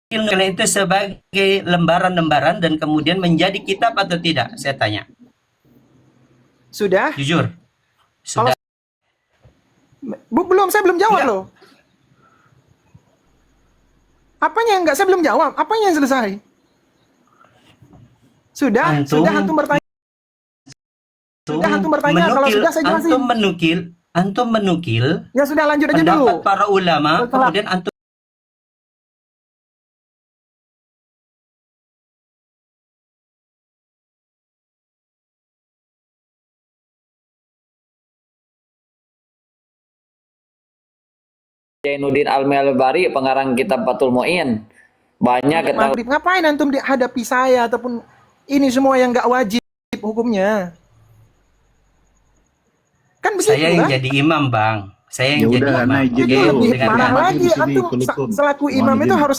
menukil itu sebagai lembaran-lembaran dan kemudian menjadi kitab atau tidak? Saya tanya. Sudah? Jujur. Kalau Sudah. belum, saya belum jawab Enggak. loh. Apanya yang enggak? Saya belum jawab. Apanya yang selesai? Sudah? Sudah antum bertanya? Sudah antum bertanya? Kalau sudah saya jelasin. Antum menukil Ya sudah, lanjut aja pendapat dulu. para ulama, Setelah- kemudian antum Zainuddin Al-Malbari, pengarang kitab Fathul Mu'in. Banyak kita Maghrib, ngapain antum dihadapi saya ataupun ini semua yang nggak wajib hukumnya? Kan begitu saya yang kan? jadi imam, Bang. Saya yang Ya jadi udah, imam. naik Itu jadi Oke, lebih dengan parah Bang. lagi. Antum selaku imam itu harus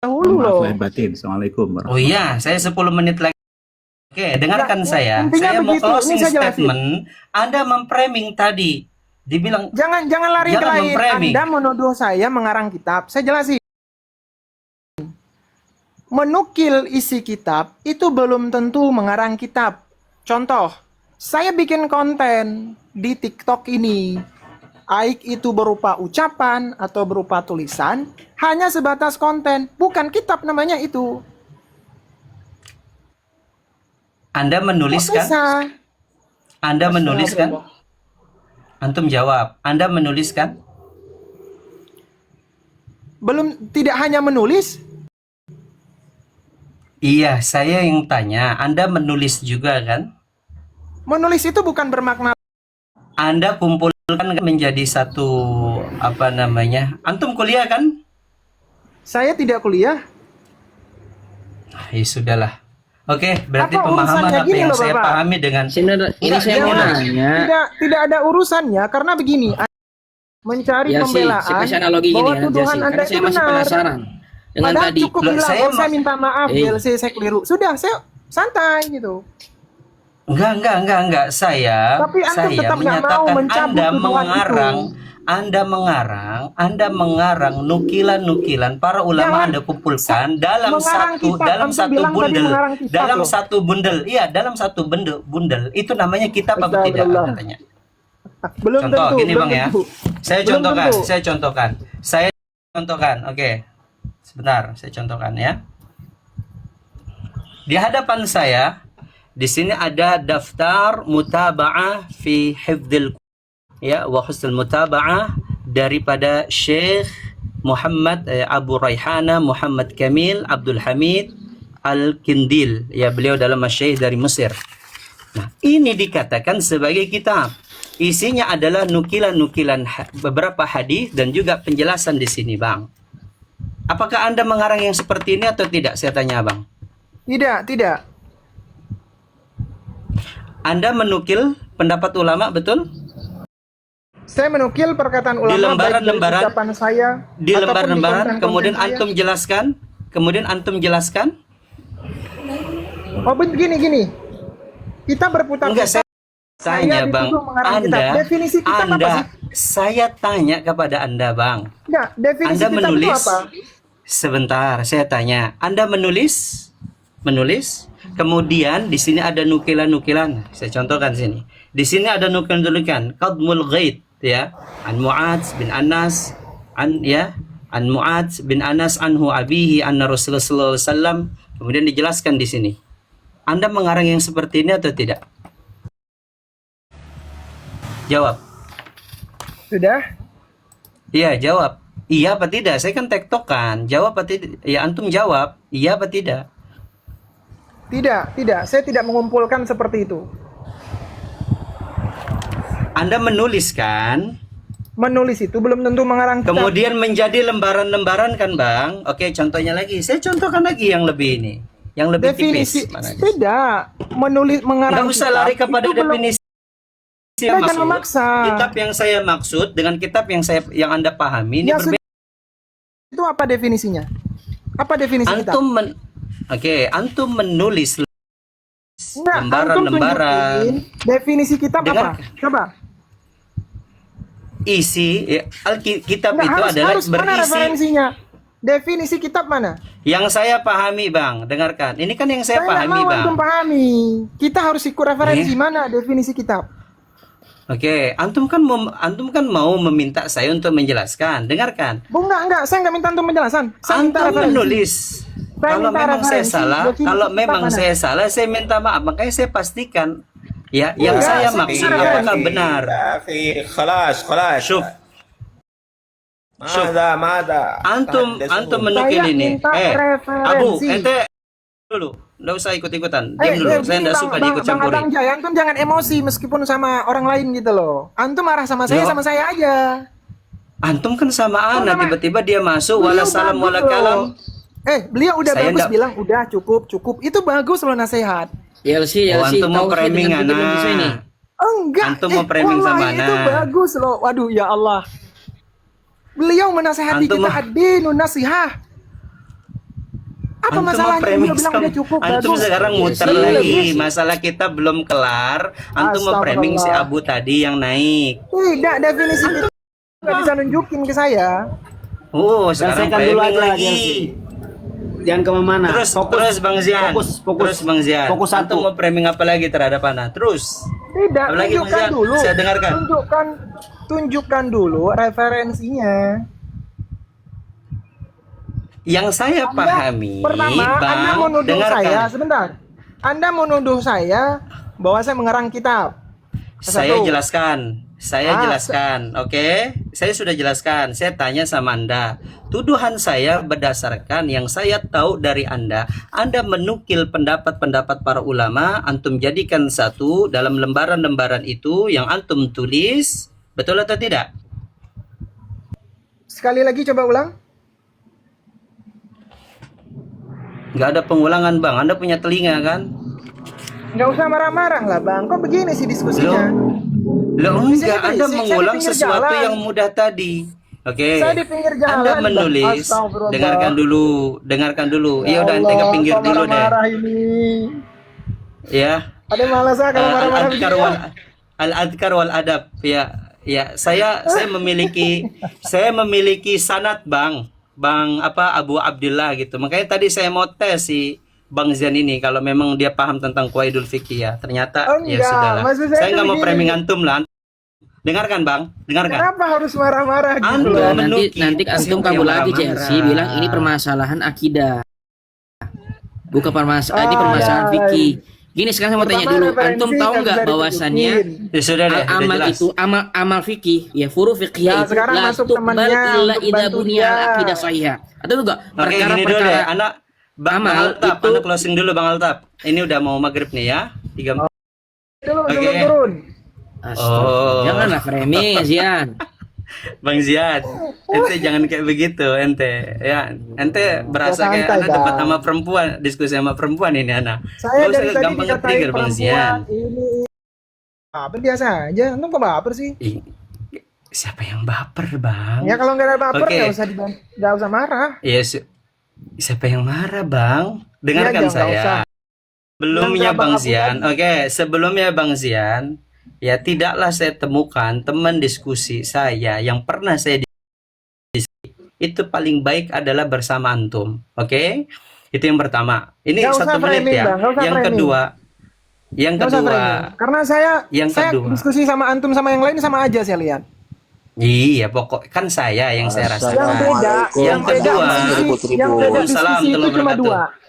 dahulu Maaf loh. lahir batin. Assalamualaikum Oh iya, saya 10 menit lagi. Oke, dengarkan Nggak, saya. intinya Saya mau begitu. Ini closing saya jelasin. statement. Anda memframing tadi. Dibilang Jangan lari ke Jangan lain. memframing. Anda menuduh saya mengarang kitab. Saya jelasin. Menukil isi kitab itu belum tentu mengarang kitab. Contoh, saya bikin konten di TikTok ini. Baik itu berupa ucapan atau berupa tulisan, hanya sebatas konten, bukan kitab namanya itu. Anda Kok menuliskan? bisa? Anda menuliskan? Antum jawab. Anda menuliskan? Belum, tidak hanya menulis. Iya, saya yang tanya. Anda menulis juga kan? Menulis itu bukan bermakna Anda kumpulkan menjadi satu apa namanya? Antum kuliah kan? saya tidak kuliah. Ya sudahlah. Oke, berarti Apa pemahaman urusannya? apa Gini yang loh, saya Bapak. pahami dengan ini Enggak, saya mau jangan. nanya. Tidak ada urusannya karena begini, mencari Ya sih, pembelaan saya kasih analogi bahwa gini ya, tuduhan Jasi. Anda Karena itu saya masih benar. penasaran dengan Padahal tadi. cukup Loh, bilang, saya saya minta maaf, Eh. DLC saya keliru. Sudah, saya santai gitu. enggak. Saya Tapi antum tetap nggak mau menyatakan mencabut tuduhan Anda mengarang nukilan-nukilan para ulama Jangan Anda kumpulkan dalam mengarang kitab. Antum satu bilang tadi bundel. mengarang kitab Dalam loh. satu bundel. Iya, dalam satu bundel. Itu namanya kitab apa tidak? Astagfirullah. Katanya. Belum Contoh tentu, gini belum Bang ya. tentu. Saya Belum contohkan, tentu. Saya contohkan. Oke. Sebentar, saya contohkan ya. Di hadapan saya di sini ada daftar mutaba'ah fi hifdzil ya wa husnul mutaba'ah daripada Syekh Muhammad Abu Raihana Muhammad Kamil Abdul Hamid Al-Kindil, ya beliau dalam masyayikh dari Mesir. Nah, ini dikatakan sebagai kitab. Isinya adalah nukilan-nukilan beberapa hadis dan juga penjelasan di sini, Bang. Apakah Anda mengarang yang seperti ini atau tidak? Saya tanya, Bang. Tidak. Anda menukil pendapat ulama, betul? Saya menukil perkataan ulama Di lembaran-lembaran, baik dari ucapan saya di ataupun lembaran-lembaran, konten-konten kemudian saya. antum jelaskan. Oh, gini. Kita berputar Enggak, saya tanya, Bang. dituduh mengarang kitab. Definisi kitab apa sih? Saya tanya kepada Anda, Bang. Enggak, definisi Anda kitab menulis? itu apa? Sebentar, saya tanya. Anda menulis? Kemudian di sini ada nukilan-nukilan. Saya contohkan sini. Di sini ada nukilan-nukilan. Qadmul Ghaid, ya. An Mu'adz bin Anas, an Mu'adz bin Anas anhu abihi anna Rasulullah sallallahu alaihi wasallam. Kemudian dijelaskan di sini. Anda mengarang yang seperti ini atau tidak? Jawab. Sudah? Iya, jawab. Iya apa tidak? Saya kan tektokan. Jawab apa tidak? Ya, antum jawab. Iya apa tidak? Tidak. Saya tidak mengumpulkan seperti itu. Anda menuliskan, Menulis itu belum tentu mengarang kitab. kemudian menjadi lembaran-lembaran kan, Bang? Oke, contohnya lagi. Saya contohkan lagi yang lebih ini. Yang lebih Definisi tipis. Mana? tidak. Mengarang Nggak usah kitab lari kepada itu belum- definisi. Kita jangan memaksa. Kitab yang saya maksud dengan kitab yang Anda pahami ini Ya, berbeda. Itu apa definisinya? Apa definisi kitab? Antum menulis Enggak, lembaran-lembaran. antum tunjukin definisi kitab Dengar- apa? Coba. isi kitab Enggak, itu adalah harus mana berisi. referensinya? Definisi kitab mana? Yang saya pahami, Bang. Dengarkan. Ini kan yang saya Saya nggak pahami, mau Bang. antum pahami. Kita harus ikut referensi mana definisi kitab. Oke, antum kan mau meminta saya untuk menjelaskan. Dengarkan. Bu, enggak. Saya nggak minta antum penjelasan. Saya minta Antum referensi. menulis. Saya Kalau minta memang saya referensi, salah, definisi kalau kitab memang mana? saya salah, saya minta maaf. Makanya saya pastikan ya, yang Enggak, saya saya maksud minta apakah referensi. benar. يا أخي خلاص خلاص Syuf, ماذا antum تحدثون؟ menukil Saya ini. minta Abu, referensi. ente dulu, nggak usah ikut-ikutan. Diam dulu, saya begini, nggak suka diikut Bang campuri. Adang Jaya, antum jangan emosi meskipun sama orang lain gitu loh. Antum marah sama saya, Loh. sama saya aja. Antum kan sama ana, nama- tiba-tiba dia masuk wala Beliau salam bagus wala loh. kalam. Beliau udah Saya bagus nggak- bilang udah cukup. Itu bagus loh nasihat. YLC, Oh, YLC, antum mau tahu sih framing dengan ana. bisa ini. Enggak. Antum mau framing sama wallahi itu ana. bagus loh. Waduh ya Allah. Beliau menasehati Antum kita mau- ad-dinun nasihah. Apa Antum mau masalahnya? framing Beliau bilang sama- udah cukup Antum bagus. sekarang muter Iya, lagi. iya. Masalah kita belum kelar. Antum mau framing si Astagfirullah. Abu tadi yang naik. Tidak, definisi itu nggak bisa nunjukin ke saya. Oh, sekarang Selesaikan dulu framing aja lagi. YLC. Jangan kemana-mana. Terus Bang Zian. Fokus. Terus Bang Zian. Fokus Antum satu. mau framing apa lagi terhadap ana? Terus. Tidak, Apalagi, tunjukkan Mas Zian? dulu. Saya dengarkan. Tunjukkan dulu referensinya. Yang saya pahami, Pertama, Anda Bang, menuduh dengarkan. saya, sebentar. Anda menuduh saya bahwa saya mengarang kitab. Saya Satu. jelaskan. Saya Ah, jelaskan, oke? Saya sudah jelaskan. Saya tanya sama Anda. Tuduhan saya berdasarkan yang saya tahu dari Anda. Anda menukil pendapat-pendapat para ulama, antum jadikan satu dalam lembaran-lembaran itu yang antum tulis. Betul atau tidak? Sekali lagi coba ulang. Nggak ada pengulangan, Bang. Anda punya telinga, kan? Nggak usah marah-marah lah, Bang. Kok begini sih diskusinya? Loh, Di sini enggak. tuh, Anda saya di mengulang pinggir sesuatu jalan. yang mudah tadi. Oke. Saya di pinggir jalan, Anda Bang. menulis. Astagfirullah. Dengarkan dulu. Ya udah, ente ke Allah, pinggir kok dulu deh. marah-marah ini. Ya. Ada malas ah kalau marah-marah Al-adkar begini. wal al-adkar wal adab. Ya, saya memiliki sanad, Bang. Bang Abu Abdullah gitu. Makanya tadi saya mau tes si Bang Zian ini kalau memang dia paham tentang qawaidul fikih ya. Ternyata Oh, ya enggak. sudahlah. Maksud saya Saya tuh nggak mau begini. framing antum lah. Dengarkan, Bang. Dengarkan. Kenapa harus marah-marah gitu Antum loh? menukil. Nanti antum Siapa kabul yang lagi marah-marah? JLC bilang ini permasalahan akidah. Bukan permasalahan ini permasalahan ya, fikih. Gini sekarang saya mau tanya Pertama, dulu, referensi antum tahu nggak nggak bisa bahwasannya ditunjukin. Ya sudah deh, udah amal jelas. itu amal fikih ya furu fikih Ya, itu sekarang la masuk tuqbal temannya illa untuk idza bantu buniyal dia. aqidah sahihah. Atau enggak Oke, gini dulu deh. perkara-perkara Anak Bang amal Altaf, itu- Anak closing dulu Bang Altaf. Ini udah mau maghrib nih ya. 3 Dulu Oke. sebelum turun. Astaga, janganlah framing Zian. Bang Ziad, ente jangan kayak begitu, ente. Ya, ente berasa Ya, kayak santai, anak debat Bang. sama perempuan, diskusi sama perempuan ini anak. Saya Nggak usah dari tadi gampang dikatain nge-trigger, Bang Zian. perempuan ini. Apa biasa aja, antum kok baper sih? Ih, siapa yang baper, Bang? Ya kalau nggak ada baper Oke. nggak usah marah. Iya, siapa yang marah, Bang? Dengarkan Ya, nggak saya. usah. Sebelumnya Yang Bang Abang Zian, oke, sebelumnya Bang Zian, ya tidaklah saya temukan teman diskusi saya yang pernah saya diskusi itu paling baik adalah bersama antum, oke? Itu yang pertama. Ini Nggak usah 1 menit framing, ya. Bang, nggak usah Yang framing. kedua, Nggak usah framing. Karena saya kedua. diskusi sama antum sama yang lain sama aja saya lihat. Iya, pokok kan saya yang saya Yang rasakan. beda, Yang beda kedua, diskusi- yang beda Waalaikumsalam diskusi itu warahmatullahi cuma wabarakatuh. dua.